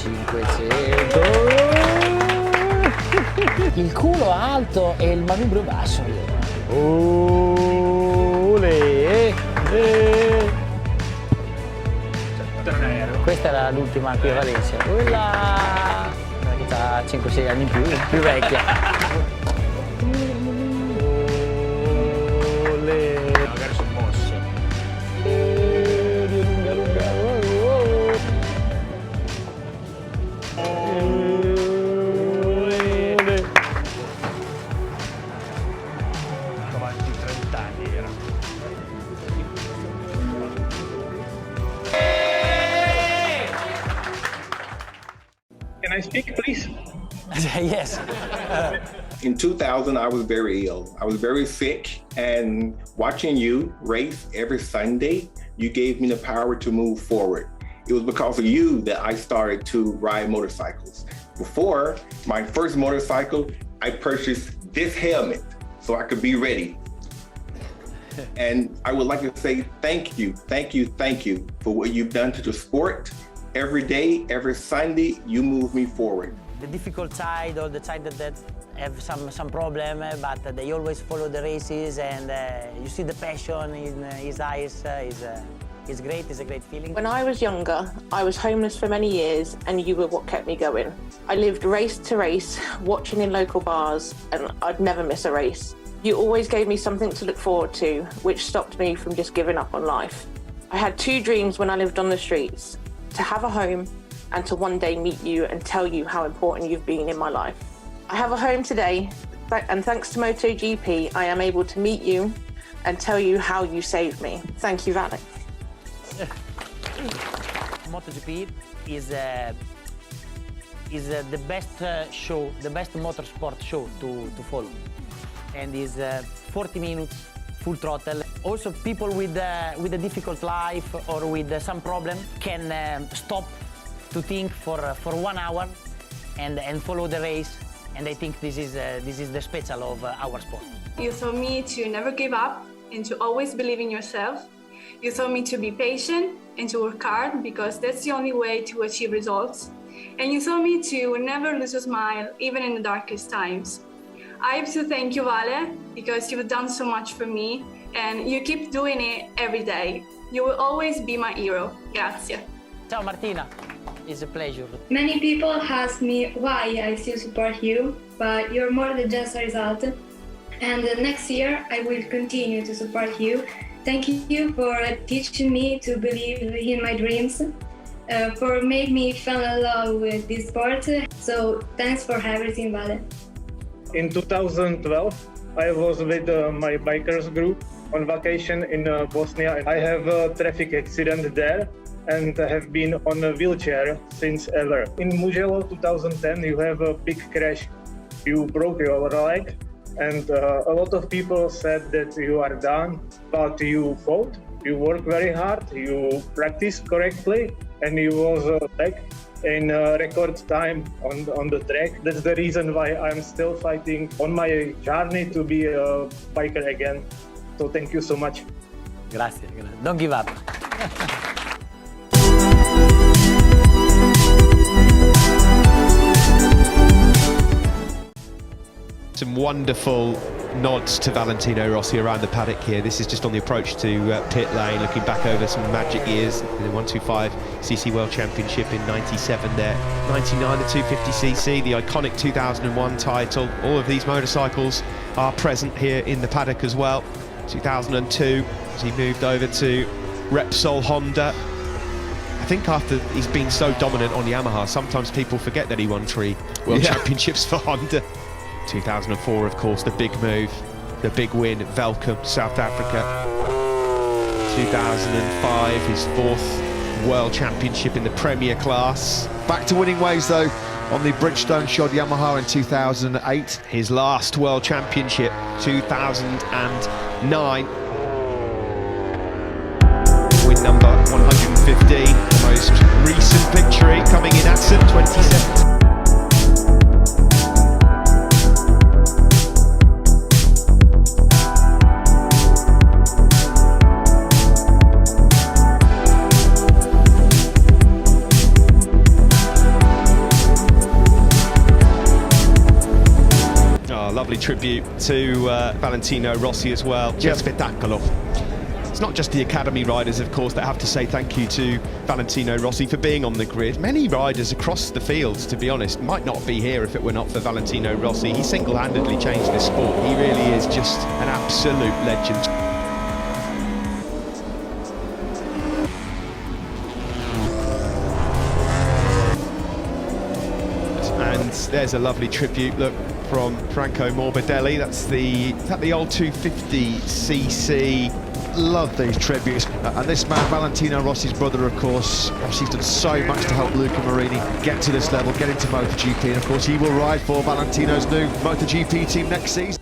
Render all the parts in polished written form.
500. Il culo alto e il manubrio basso. Questa era l'ultima qui a Valencia. Quella che ha 5-6 anni in più vecchia. Magari sono mosse. Avanti 30 anni era. Can I speak, please? Yes. In 2000, I was very ill. I was very sick, and watching you race every Sunday, you gave me the power to move forward. It was because of you that I started to ride motorcycles. Before my first motorcycle, I purchased this helmet so I could be ready. And I would like to say thank you for what you've done to the sport. Every day, every Sunday, you move me forward. The difficult side or the side that have some problem, but they always follow the races, and you see the passion in his eyes. Is great. It's a great feeling. When I was younger, I was homeless for many years, and you were what kept me going. I lived race to race, watching in local bars, and I'd never miss a race. You always gave me something to look forward to, which stopped me from just giving up on life. I had two dreams when I lived on the streets: to have a home and to one day meet you and tell you how important you've been in my life. I have a home today, and thanks to MotoGP, I am able to meet you and tell you how you saved me. Thank you, Valencia. MotoGP is the best show, the best motorsport show to follow, and is 40 minutes full throttle. Also, people with a difficult life or with some problem can stop to think for 1 hour and follow the race. And I think this is the special of our sport. You taught me to never give up and to always believe in yourself. You taught me to be patient and to work hard, because that's the only way to achieve results. And you taught me to never lose a smile, even in the darkest times. I have to thank you, Vale, because you've done so much for me, and you keep doing it every day. You will always be my hero. Grazie. Ciao Martina, it's a pleasure. Many people ask me why I still support you, but you're more than just a result. And next year I will continue to support you. Thank you for teaching me to believe in my dreams, for making me fall in love with this sport. So thanks for everything, Vale. In 2012, I was with my bikers group on vacation in Bosnia. I have a traffic accident there and have been on a wheelchair since ever. In Mugello 2010, you have a big crash. You broke your leg, and a lot of people said that you are done, but you fought, you worked very hard, you practiced correctly, and you was back in record time on the track. That's the reason why I'm still fighting on my journey to be a biker again. So thank you so much. Grazie. Don't give up. Some wonderful nods to Valentino Rossi around the paddock here. This is just on the approach to pit lane, looking back over some magic years. The 125cc World Championship in 97 there, 99 the 250cc, the iconic 2001 title. All of these motorcycles are present here in the paddock as well. 2002 as he moved over to Repsol Honda. I think after he's been so dominant on Yamaha, sometimes people forget that he won 3 World Championships for Honda. 2004, of course, the big move, the big win at Velcom, South Africa. 2005, his 4th World Championship in the Premier class. Back to winning ways though on the Bridgestone Shod Yamaha in 2008. His last World Championship, 2009. Win number 115, the most recent victory coming in Assen 2017. tribute to Valentino Rossi as well. Che spettacolo. It's not just the academy riders, of course, that have to say thank you to Valentino Rossi for being on the grid. Many riders across the fields, to be honest, might not be here if it were not for Valentino Rossi. He single-handedly changed this sport. He really is just an absolute legend. And there's a lovely tribute, look, from Franco Morbidelli. That's the old 250cc. Love these tributes. And this man, Valentino Rossi's brother, of course. Rossi's done so much to help Luca Marini get to this level, get into MotoGP. And of course, he will ride for Valentino's new MotoGP team next season.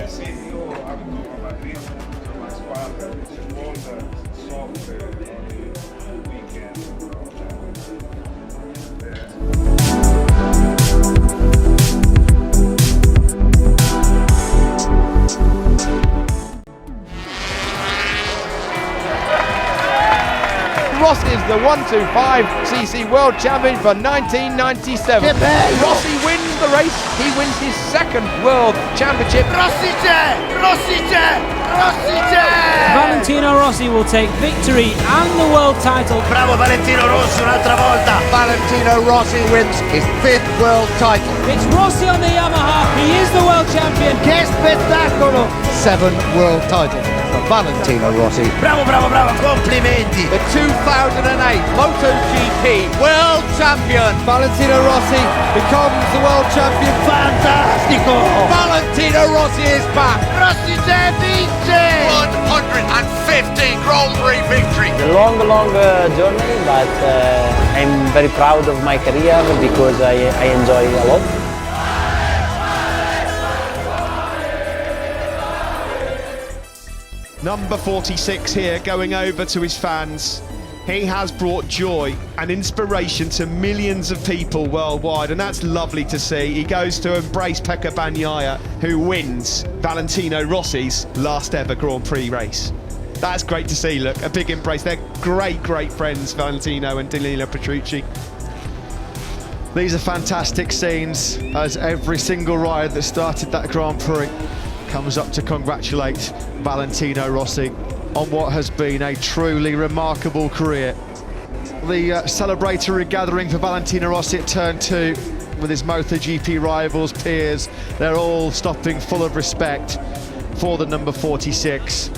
Sì, io abito a Madrid, la squadra seconda, soffre ogni weekend. Rossi is the 125cc world champion for 1997. Rossi wins the race. He wins his second world championship. Rossi c'è! Rossi c'è! Rossi c'è! Valentino Rossi will take victory and the world title. Bravo Valentino Rossi un'altra volta. Valentino Rossi wins his fifth world title. It's Rossi on the Yamaha. He is the world champion. Che spettacolo! 7 world titles for Valentino Rossi. Bravo, bravo, bravo, complimenti! The 2008 MotoGP world champion. Valentino Rossi becomes the world champion. Fantastico! Valentino Rossi is back. Rossi c'è, vince! 115 Grand Prix victory. It's a long journey, but I'm very proud of my career because I enjoy a lot. Number 46 here, going over to his fans. He has brought joy and inspiration to millions of people worldwide, and that's lovely to see. He goes to embrace Pecco Bagnaia, who wins Valentino Rossi's last ever Grand Prix race. That's great to see, look, a big embrace. They're great, great friends, Valentino and Danilo Petrucci. These are fantastic scenes as every single rider that started that Grand Prix comes up to congratulate Valentino Rossi on what has been a truly remarkable career. The celebratory gathering for Valentino Rossi at turn 2 with his MotoGP rivals, peers, they're all stopping full of respect for the number 46.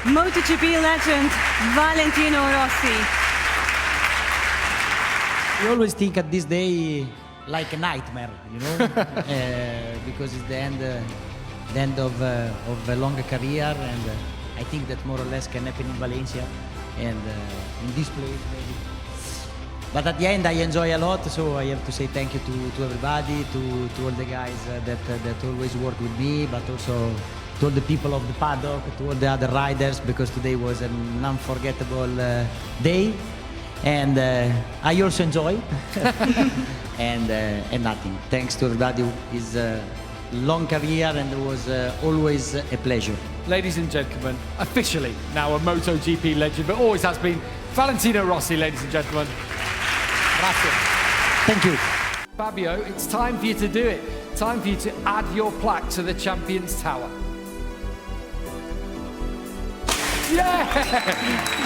MotoGP legend Valentino Rossi. We always think at this day like a nightmare, you know, because it's the end of a longer career, and I think that more or less can happen in Valencia and in this place maybe. But at the end, I enjoy a lot, so I have to say thank you to everybody, to all the guys that always work with me, but also to all the people of the paddock, to all the other riders, because today was an unforgettable day. And I also enjoy. and nothing. Thanks to everybody. It's a long career and it was always a pleasure. Ladies and gentlemen, officially now a MotoGP legend, but always has been, Valentino Rossi, ladies and gentlemen. Grazie. Thank you. Fabio, it's time for you to do it. Time for you to add your plaque to the Champions Tower. Yeah!